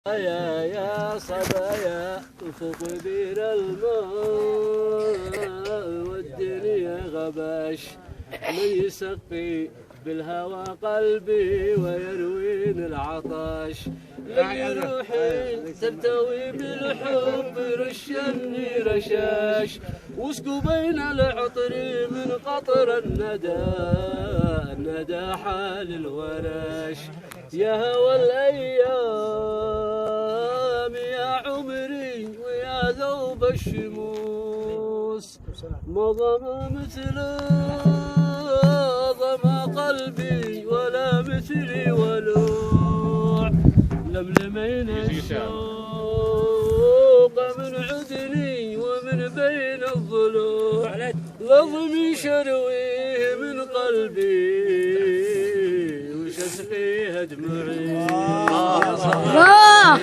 يا صبايا فوق بير الماء والدنيا غباش من يسقي بالهوى قلبي ويروين العطش لي روحي ترتوي بالحب رشني رشاش وسكو بين العطر من قطر الندى حال الورش يا هوى الايام يا عمري ويا ذوب الشموس مضى مثل ضم قلبي ولا مثلي ولوع لملمين الشوق من عدني ومن بين الضلوع لضمي شرويه من قلبي وش اسقيه دموعي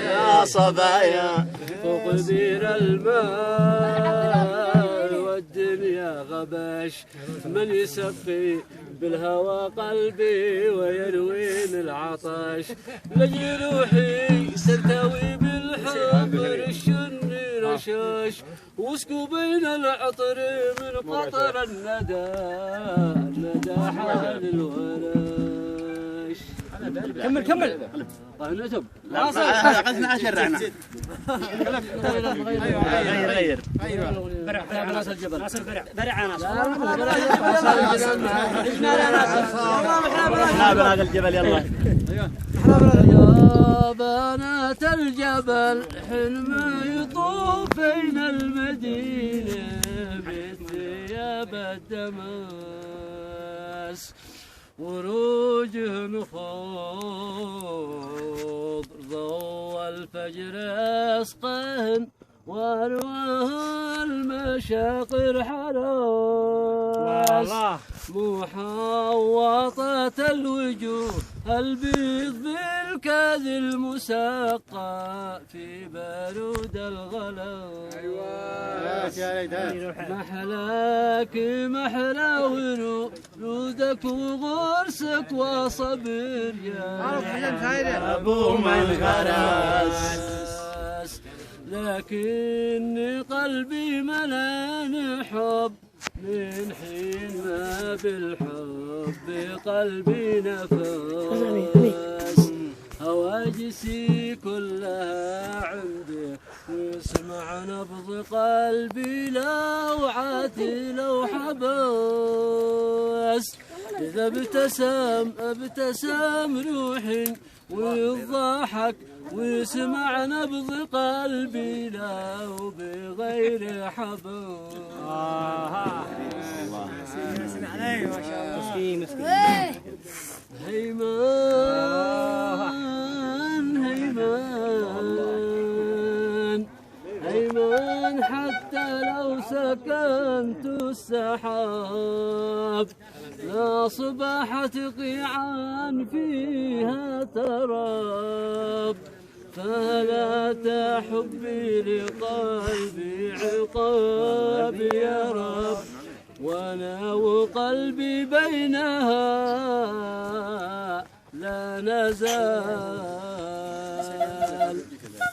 يا صبايا فوق بير الماء والدنيا غباش من يسقي بالهوى قلبي ويروين العطش لجل روحي ترتوي بالحب رشني رشاش وسكو بين العطر من قطر الندى حال الورش كمل قنتم لا قصنا عشرنا غير برع ناس الجبل برع ناس احنا بنات الجبل يلا يا بنات الجبل حلم يطوف بين المدينة بثياب الدماس وروجه نخوض ضوء الفجر اسقهن وارواه المشاقر حراس محوطة الوجوه البيض بالكاذ المسقى في بارود الغلا محلاك محلى ورودك وغرسك وصبر يا ابو من غرس لكن قلبي ملان حب من حين ما بالحب قلبي نفس هواجسي كلها عنده يسمع نبض قلبي لوعاتي لو حبس إذا ابتسم روحي ويضحك ويسمع نبض قلبي لو بغير حبس هيمان حتى لو سكنت السحاب لا صباحت قيعان فيها تراب فلا تحبي لقلبي عقاب يا رب وانا وقلبي بينها لا نزال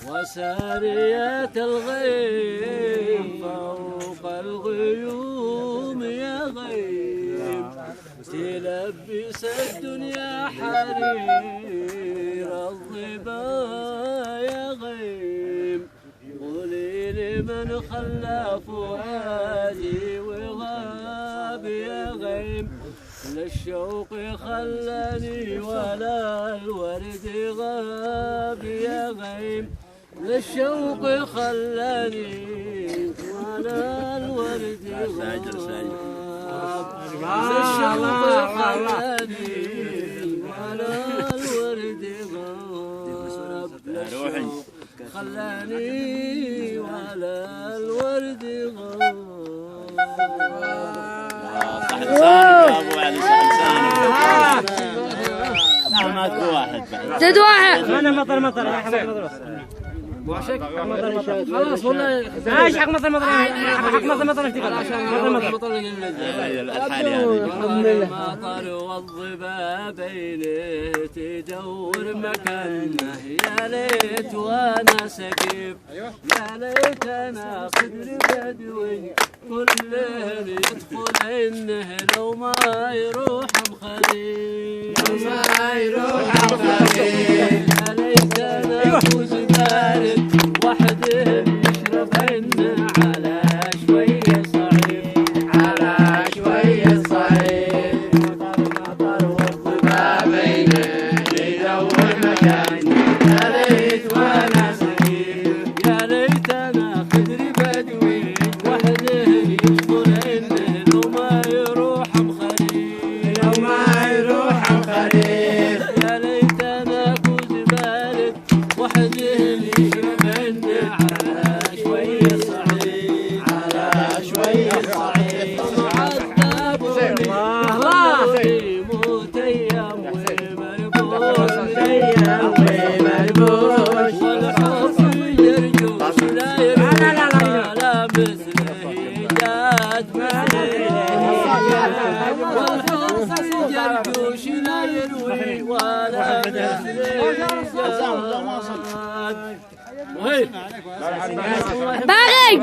وساريات الغيم فوق الغيوم يا غيم تلبس الدنيا حرير الظبا يا غيم قولي لمن خلى فؤادي وغاب يا غيم للشوق خلاني ولا الورد غاب يا غيم للشوق خلاني ولا الورد غاب للشوق خلاني ولا الورد غاب للشوق خلاني ولا الورد غاب زد واحد انا مطر يا حمد مطر خلاص والله ايش حق مثل حق مثل المطر والظبا بينه تدور مكانه يا ليت وانا سقيف يا ليت انا خضر بدوي كل ليل يدخل انه لو ما يروح مخليف ما يروح مخليف يا ليت انا فوز بارد وحده يشرب عنا على شويه صعيد على شويه صعيد مطر والظبا بينه يدور مكانه يا ليت وانا سقيف يا ليت انا خضر بدوي وحده يدخل انه لو ما يروح مخليف لو ما يروح مخليف يا ليت انا فوز بارد وحده يشرب عنا على شويه صعيد على شويه صعيد معذبوني موت ايام ومربوش ايام ومربوش والحب يرجوش لا يرجع لا مثله جاد والحب يرجوش لا يروي ولا مثله جاد باغي